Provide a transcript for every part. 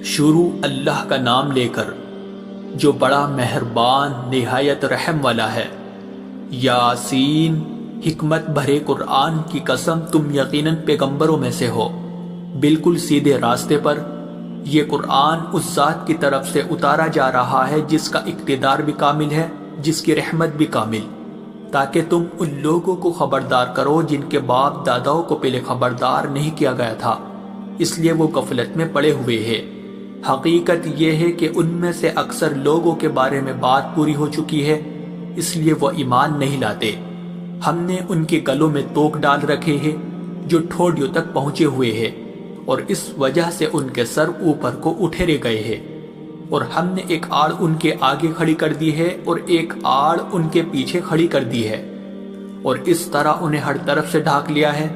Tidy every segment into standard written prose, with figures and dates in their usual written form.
شروع اللہ کا نام لے کر جو بڑا مہربان نہایت رحم والا ہے۔ یاسین، حکمت بھرے قرآن کی قسم، تم یقیناً پیغمبروں میں سے ہو، بالکل سیدھے راستے پر۔ یہ قرآن اس ذات کی طرف سے اتارا جا رہا ہے جس کا اقتدار بھی کامل ہے، جس کی رحمت بھی کامل، تاکہ تم ان لوگوں کو خبردار کرو جن کے باپ داداؤں کو پہلے خبردار نہیں کیا گیا تھا، اس لیے وہ غفلت میں پڑے ہوئے ہیں۔ حقیقت یہ ہے کہ ان میں سے اکثر لوگوں کے بارے میں بات پوری ہو چکی ہے، اس لیے وہ ایمان نہیں لاتے۔ ہم نے ان کے گلوں میں توق ڈال رکھے ہیں جو ٹھوڑیوں تک پہنچے ہوئے ہیں، اور اس وجہ سے ان کے سر اوپر کو اٹھیرے گئے ہیں، اور ہم نے ایک آڑ ان کے آگے کھڑی کر دی ہے اور ایک آڑ ان کے پیچھے کھڑی کر دی ہے، اور اس طرح انہیں ہر طرف سے ڈھانک لیا ہے،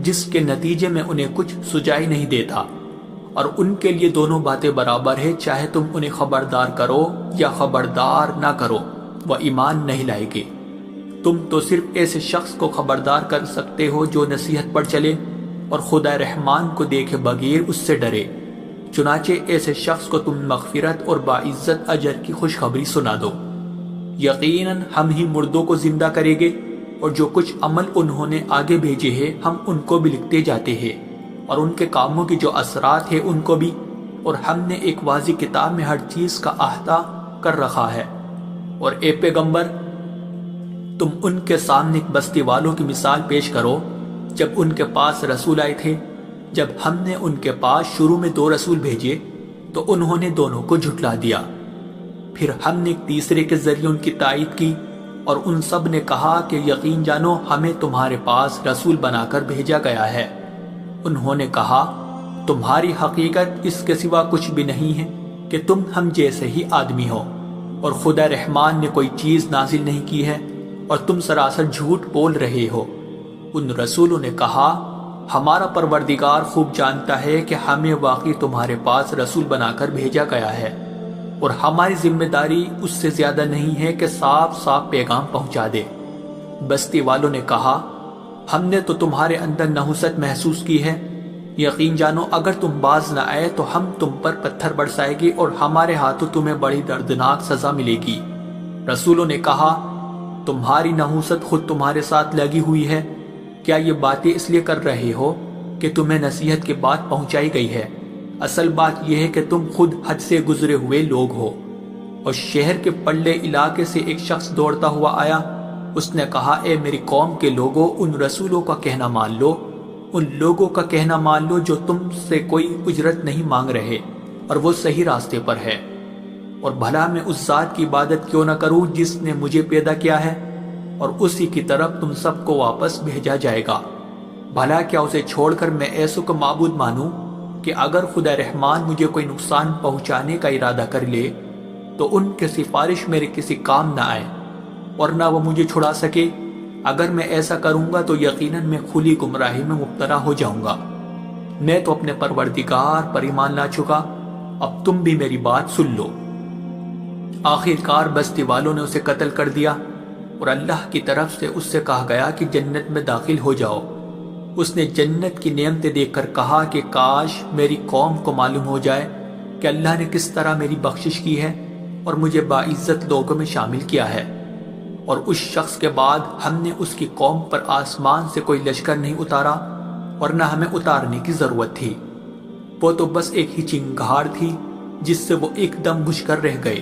جس کے نتیجے میں انہیں کچھ سجائی نہیں دیتا۔ اور ان کے لیے دونوں باتیں برابر ہے، چاہے تم انہیں خبردار کرو یا خبردار نہ کرو، وہ ایمان نہیں لائے گے۔ تم تو صرف ایسے شخص کو خبردار کر سکتے ہو جو نصیحت پر چلے اور خدا رحمان کو دیکھے بغیر اس سے ڈرے۔ چنانچہ ایسے شخص کو تم مغفرت اور باعزت اجر کی خوشخبری سنا دو۔ یقیناً ہم ہی مردوں کو زندہ کریں گے، اور جو کچھ عمل انہوں نے آگے بھیجے ہیں ہم ان کو بھی لکھتے جاتے ہیں، اور ان کے کاموں کی جو اثرات ہیں ان کو بھی، اور ہم نے ایک واضح کتاب میں ہر چیز کا احاطہ کر رکھا ہے۔ اور اے پیغمبر، تم ان کے سامنے ایک بستی والوں کی مثال پیش کرو جب ان کے پاس رسول آئے تھے۔ جب ہم نے ان کے پاس شروع میں 2 رسول بھیجے تو انہوں نے دونوں کو جھٹلا دیا، پھر ہم نے ایک تیسرے کے ذریعے ان کی تائید کی، اور ان سب نے کہا کہ یقین جانو ہمیں تمہارے پاس رسول بنا کر بھیجا گیا ہے۔ انہوں نے کہا تمہاری حقیقت اس کے سوا کچھ بھی نہیں ہے کہ تم ہم جیسے ہی آدمی ہو، اور خدا رحمان نے کوئی چیز نازل نہیں کی ہے، اور تم سراسر جھوٹ بول رہے ہو۔ ان رسولوں نے کہا ہمارا پروردگار خوب جانتا ہے کہ ہمیں واقعی تمہارے پاس رسول بنا کر بھیجا گیا ہے، اور ہماری ذمہ داری اس سے زیادہ نہیں ہے کہ صاف صاف پیغام پہنچا دے۔ بستی والوں نے کہا ہم نے تو تمہارے اندر نحوست محسوس کی ہے، یقین جانو اگر تم باز نہ آئے تو ہم تم پر پتھر برسائے گی اور ہمارے ہاتھوں تمہیں بڑی دردناک سزا ملے گی۔ رسولوں نے کہا تمہاری نحوست خود تمہارے ساتھ لگی ہوئی ہے، کیا یہ باتیں اس لیے کر رہے ہو کہ تمہیں نصیحت کی بات پہنچائی گئی ہے؟ اصل بات یہ ہے کہ تم خود حد سے گزرے ہوئے لوگ ہو۔ اور شہر کے پلے علاقے سے ایک شخص دوڑتا ہوا آیا، اس نے کہا اے میری قوم کے لوگوں، ان رسولوں کا کہنا مان لو، ان لوگوں کا کہنا مان لو جو تم سے کوئی اجرت نہیں مانگ رہے اور وہ صحیح راستے پر ہے، اور بھلا میں اس ذات کی عبادت کیوں نہ کروں جس نے مجھے پیدا کیا ہے، اور اسی کی طرف تم سب کو واپس بھیجا جائے گا۔ بھلا کیا اسے چھوڑ کر میں ایسوں کو معبود مانوں کہ اگر خدا رحمان مجھے کوئی نقصان پہنچانے کا ارادہ کر لے تو ان کی سفارش میرے کسی کام نہ آئے، اور نہ وہ مجھے چھڑا سکے۔ اگر میں ایسا کروں گا تو یقیناً میں کھلی گمراہی میں مبتلا ہو جاؤں گا۔ میں تو اپنے پروردگار پر ایمان لا چکا، اب تم بھی میری بات سن لو۔ آخر کار بستی والوں نے اسے قتل کر دیا، اور اللہ کی طرف سے اس سے کہا گیا کہ جنت میں داخل ہو جاؤ۔ اس نے جنت کی نعمتیں دیکھ کر کہا کہ کاش میری قوم کو معلوم ہو جائے کہ اللہ نے کس طرح میری بخشش کی ہے اور مجھے باعزت لوگوں میں شامل کیا ہے۔ اور اس شخص کے بعد ہم نے اس کی قوم پر آسمان سے کوئی لشکر نہیں اتارا، اور نہ ہمیں اتارنے کی ضرورت تھی، وہ تو بس ایک ہی چنگھاڑ تھی جس سے وہ ایک دم بجھ کر رہ گئے۔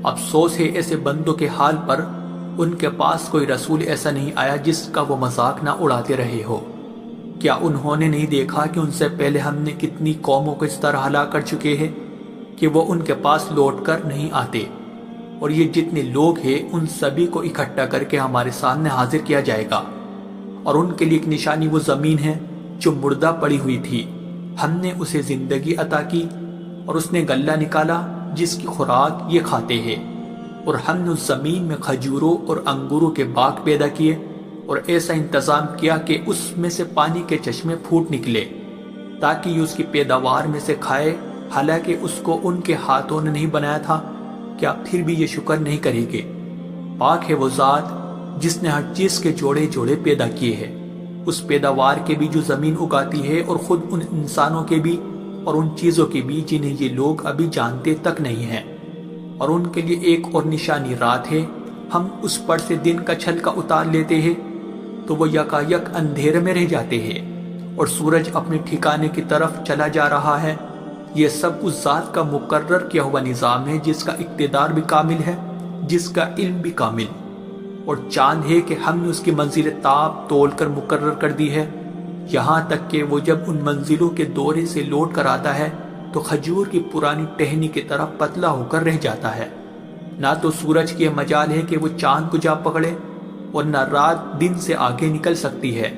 افسوس ہے ایسے بندوں کے حال پر، ان کے پاس کوئی رسول ایسا نہیں آیا جس کا وہ مذاق نہ اڑاتے رہے ہو۔ کیا انہوں نے نہیں دیکھا کہ ان سے پہلے ہم نے کتنی قوموں کو اس طرح ہلاک کر چکے ہیں کہ وہ ان کے پاس لوٹ کر نہیں آتے، اور یہ جتنے لوگ ہیں ان سبھی کو اکٹھا کر کے ہمارے سامنے حاضر کیا جائے گا، اور ان کے لیے ایک نشانی وہ زمین ہے جو مردہ پڑی ہوئی تھی، ہم نے اسے زندگی عطا کی، اور اس نے غلہ نکالا جس کی خوراک یہ کھاتے ہیں، اور ہم نے اس زمین میں کھجوروں اور انگوروں کے باغ پیدا کیے، اور ایسا انتظام کیا کہ اس میں سے پانی کے چشمے پھوٹ نکلے تاکہ یہ اس کی پیداوار میں سے کھائے، حالانکہ اس کو ان کے ہاتھوں نے نہیں بنایا تھا۔ کیا پھر بھی یہ شکر نہیں کریں گے؟ پاک ہے وہ ذات جس نے ہر چیز کے جوڑے جوڑے پیدا کیے ہیں، اس پیداوار کے بھی جو زمین اگاتی ہے اور خود ان انسانوں کے بھی اور ان چیزوں کے بھی جنہیں یہ لوگ ابھی جانتے تک نہیں ہیں، اور ان کے لیے ایک اور نشانی رات ہے، ہم اس پر سے دن کا چھلکا اتار لیتے ہیں تو وہ یکایک اندھیرے میں رہ جاتے ہیں اور سورج اپنے ٹھکانے کی طرف چلا جا رہا ہے۔ یہ سب اس ذات کا مقرر کیا ہوا نظام ہے جس کا اقتدار بھی کامل ہے، جس کا علم بھی کامل، اور چاند ہے کہ ہم نے اس کی منزل تاب تول کر مقرر کر دی ہے، یہاں تک کہ وہ جب ان منزلوں کے دورے سے لوٹ کر آتا ہے تو کھجور کی پرانی ٹہنی کی طرح پتلا ہو کر رہ جاتا ہے۔ نہ تو سورج کی مجال ہے کہ وہ چاند کو جا پکڑے اور نہ رات دن سے آگے نکل سکتی ہے،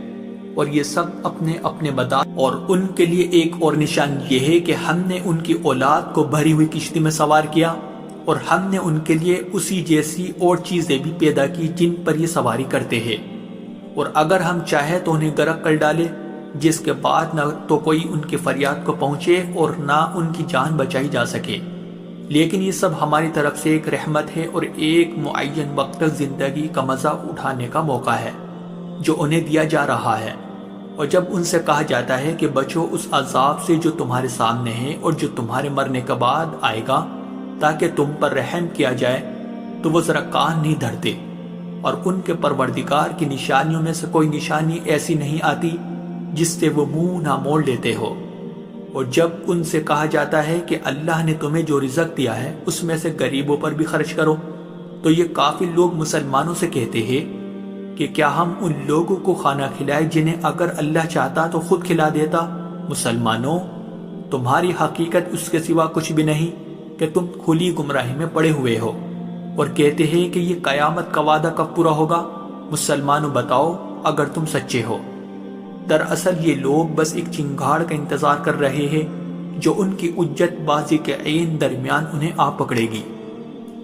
اور یہ سب اپنے اپنے مدار، اور ان کے لیے ایک اور نشان یہ ہے کہ ہم نے ان کی اولاد کو بھری ہوئی کشتی میں سوار کیا، اور ہم نے ان کے لیے اسی جیسی اور چیزیں بھی پیدا کی جن پر یہ سواری کرتے ہیں، اور اگر ہم چاہیں تو انہیں غرق کر ڈالے، جس کے بعد نہ تو کوئی ان کی فریاد کو پہنچے اور نہ ان کی جان بچائی جا سکے۔ لیکن یہ سب ہماری طرف سے ایک رحمت ہے اور ایک معین وقت تک زندگی کا مزہ اٹھانے کا موقع ہے جو انہیں دیا جا رہا ہے۔ اور جب ان سے کہا جاتا ہے کہ بچو اس عذاب سے جو تمہارے سامنے ہے اور جو تمہارے مرنے کے بعد آئے گا تاکہ تم پر رحم کیا جائے، تو وہ ذرا کان نہیں دھرتے، اور ان کے پروردگار کی نشانیوں میں سے کوئی نشانی ایسی نہیں آتی جس سے وہ منہ نہ موڑ لیتے ہو۔ اور جب ان سے کہا جاتا ہے کہ اللہ نے تمہیں جو رزق دیا ہے اس میں سے غریبوں پر بھی خرچ کرو، تو یہ کافی لوگ مسلمانوں سے کہتے ہیں کہ کیا ہم ان لوگوں کو کھانا کھلائے جنہیں اگر اللہ چاہتا تو خود کھلا دیتا؟ مسلمانوں، تمہاری حقیقت اس کے سوا کچھ بھی نہیں کہ تم کھلی گمراہی میں پڑے ہوئے ہو، اور کہتے ہیں کہ یہ قیامت کا وعدہ کب پورا ہوگا؟ مسلمانوں بتاؤ اگر تم سچے ہو۔ دراصل یہ لوگ بس ایک چنگاڑ کا انتظار کر رہے ہیں جو ان کی اجت بازی کے عین درمیان انہیں آ پکڑے گی،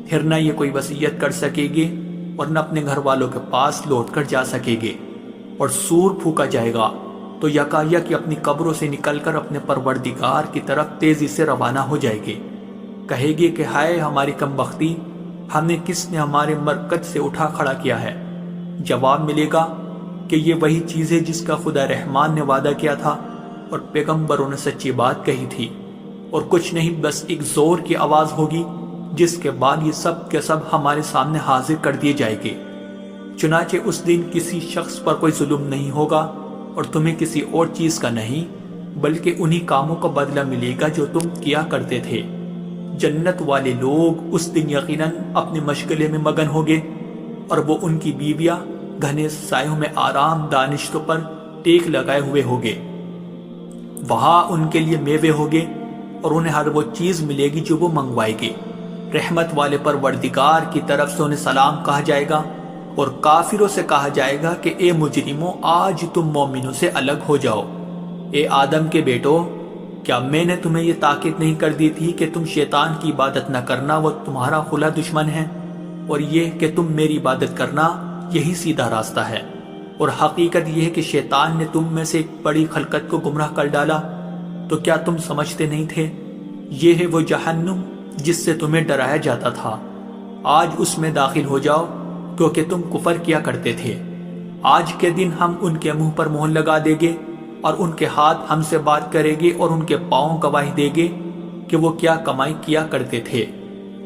پھر نہ یہ کوئی وصیت کر سکے گے اور نہ اپنے گھر والوں کے پاس لوٹ کر جا سکے گے، اور سور پھونکا جائے گا تو یکایک اپنی قبروں سے نکل کر اپنے پروردگار کی طرف تیزی سے روانہ ہو جائے گے، کہے گے کہ ہائے ہماری کم بختی، ہمیں کس نے ہمارے مرکز سے اٹھا کھڑا کیا ہے؟ جواب ملے گا کہ یہ وہی چیز ہے جس کا خدا رحمان نے وعدہ کیا تھا اور پیغمبروں نے سچی بات کہی تھی، اور کچھ نہیں بس ایک زور کی آواز ہوگی جس کے بعد یہ سب کے سب ہمارے سامنے حاضر کر دیے جائیں گے۔ چنانچہ اس دن کسی شخص پر کوئی ظلم نہیں ہوگا اور تمہیں کسی اور چیز کا نہیں، بلکہ انہی کاموں کا بدلہ ملے گا جو تم کیا کرتے تھے۔ جنت والے لوگ اس دن یقیناً اپنے مشغلے میں مگن ہوگے، اور وہ ان کی بیویاں گھنے سایوں میں آرام دانشتوں پر ٹیک لگائے ہوئے ہوگے۔ وہاں ان کے لیے میوے ہوگے اور انہیں ہر وہ چیز ملے گی جو وہ منگوائے گے۔ رحمت والے پروردگار کی طرف سے انہیں سلام کہا جائے گا، اور کافروں سے کہا جائے گا کہ اے مجرموں، آج تم مومنوں سے الگ ہو جاؤ۔ اے آدم کے بیٹو، کیا میں نے تمہیں یہ تاکید نہیں کر دی تھی کہ تم شیطان کی عبادت نہ کرنا، وہ تمہارا کھلا دشمن ہے، اور یہ کہ تم میری عبادت کرنا، یہی سیدھا راستہ ہے۔ اور حقیقت یہ ہے کہ شیطان نے تم میں سے ایک بڑی خلقت کو گمراہ کر ڈالا، تو کیا تم سمجھتے نہیں تھے؟ یہ ہے وہ جہنم جس سے تمہیں ڈرایا جاتا تھا، آج اس میں داخل ہو جاؤ کیونکہ تم کفر کیا کرتے تھے۔ آج کے دن ہم ان کے منہ پر مہر لگا دیں گے، اور ان کے ہاتھ ہم سے بات کریں گے اور ان کے پاؤں گواہی دیں گے کہ وہ کیا کمائی کیا کرتے تھے،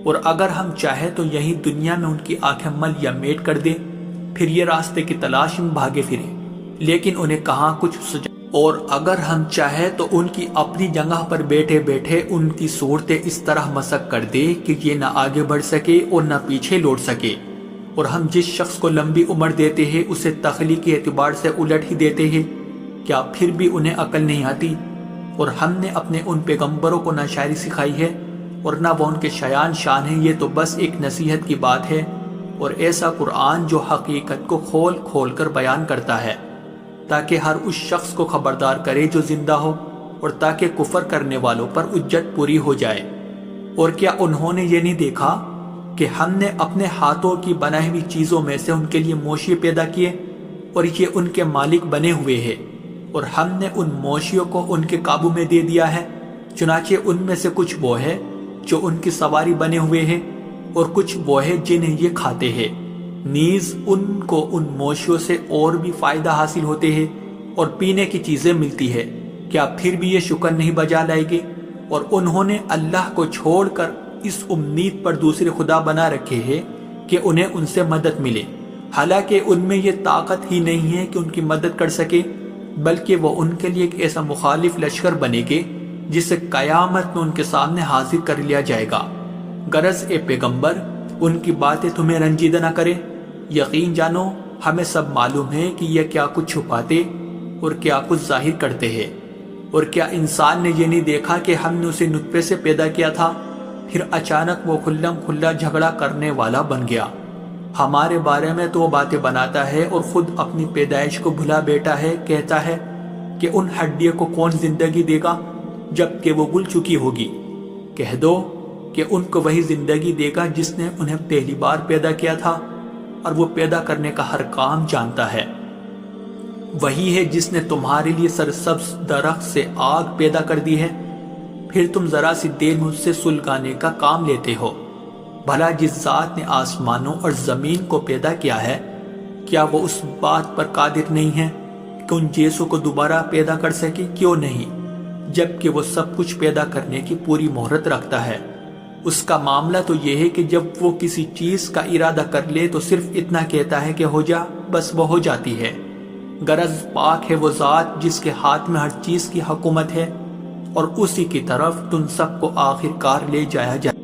اور اگر ہم چاہیں تو یہی دنیا میں ان کی آنکھیں مل یا میٹ کر دیں، پھر یہ راستے کی تلاش میں بھاگے پھرے، لیکن انہیں کہاں کچھ سجا، اور اگر ہم چاہیں تو ان کی اپنی جگہ پر بیٹھے بیٹھے ان کی صورتیں اس طرح مسخ کر دے کہ یہ نہ آگے بڑھ سکے اور نہ پیچھے لوٹ سکے، اور ہم جس شخص کو لمبی عمر دیتے ہیں اسے تخلیقی اعتبار سے الٹ ہی دیتے ہیں، کیا پھر بھی انہیں عقل نہیں آتی؟ اور ہم نے اپنے ان پیغمبروں کو نہ شاعری سکھائی ہے اور نہ وہ ان کے شایان شان ہیں، یہ تو بس ایک نصیحت کی بات ہے، اور ایسا قرآن جو حقیقت کو کھول کھول کر بیان کرتا ہے تاکہ ہر اس شخص کو خبردار کرے جو زندہ ہو، اور تاکہ کفر کرنے والوں پر حجت پوری ہو جائے۔ اور کیا انہوں نے یہ نہیں دیکھا کہ ہم نے اپنے ہاتھوں کی بنائی ہوئی چیزوں میں سے ان کے لیے موشی پیدا کیے اور یہ ان کے مالک بنے ہوئے ہیں، اور ہم نے ان موشیوں کو ان کے قابو میں دے دیا ہے، چنانچہ ان میں سے کچھ وہ ہے جو ان کی سواری بنے ہوئے ہیں اور کچھ وہ ہے جنہیں یہ کھاتے ہیں، نیز ان کو ان موشیوں سے اور بھی فائدہ حاصل ہوتے ہیں اور پینے کی چیزیں ملتی ہے، کیا پھر بھی یہ شکر نہیں بجا لائے گے؟ اور انہوں نے اللہ کو چھوڑ کر اس امید پر دوسرے خدا بنا رکھے ہیں کہ انہیں ان سے مدد ملے، حالانکہ ان میں یہ طاقت ہی نہیں ہے کہ ان کی مدد کر سکے، بلکہ وہ ان کے لیے ایک ایسا مخالف لشکر بنے گے جسے قیامت میں ان کے سامنے حاضر کر لیا جائے گا۔ غرض اے پیغمبر، ان کی باتیں تمہیں رنجیدہ نہ کرے۔ یقین جانو ہمیں سب معلوم ہے کہ یہ کیا کچھ چھپاتے اور کیا کچھ ظاہر کرتے ہیں۔ اور کیا انسان نے یہ نہیں دیکھا کہ ہم نے اسے نطفے سے پیدا کیا تھا، پھر اچانک وہ کھلم کھلا جھگڑا کرنے والا بن گیا۔ ہمارے بارے میں تو وہ باتیں بناتا ہے اور خود اپنی پیدائش کو بھلا بیٹھا ہے، کہتا ہے کہ ان ہڈیوں کو کون زندگی دے گا جبکہ وہ گل چکی ہوگی۔ کہہ دو کہ ان کو وہی زندگی دے گا جس نے انہیں پہلی بار پیدا کیا تھا، اور وہ پیدا کرنے کا ہر کام جانتا ہے۔ وہی ہے جس نے تمہارے لیے سرسبز درخت سے آگ پیدا کر دی ہے، پھر تم ذرا سی دیر میں اس سے سلگانے کا کام لیتے ہو۔ بھلا جس ذات نے آسمانوں اور زمین کو پیدا کیا ہے، کیا وہ اس بات پر قادر نہیں ہے کہ ان جیسوں کو دوبارہ پیدا کر سکے؟ کیوں نہیں، جبکہ وہ سب کچھ پیدا کرنے کی پوری مہرت رکھتا ہے۔ اس کا معاملہ تو یہ ہے کہ جب وہ کسی چیز کا ارادہ کر لے تو صرف اتنا کہتا ہے کہ ہو جا، بس وہ ہو جاتی ہے۔ غرض پاک ہے وہ ذات جس کے ہاتھ میں ہر چیز کی حکومت ہے، اور اسی کی طرف تم سب کو آخر کار لے جایا جائے۔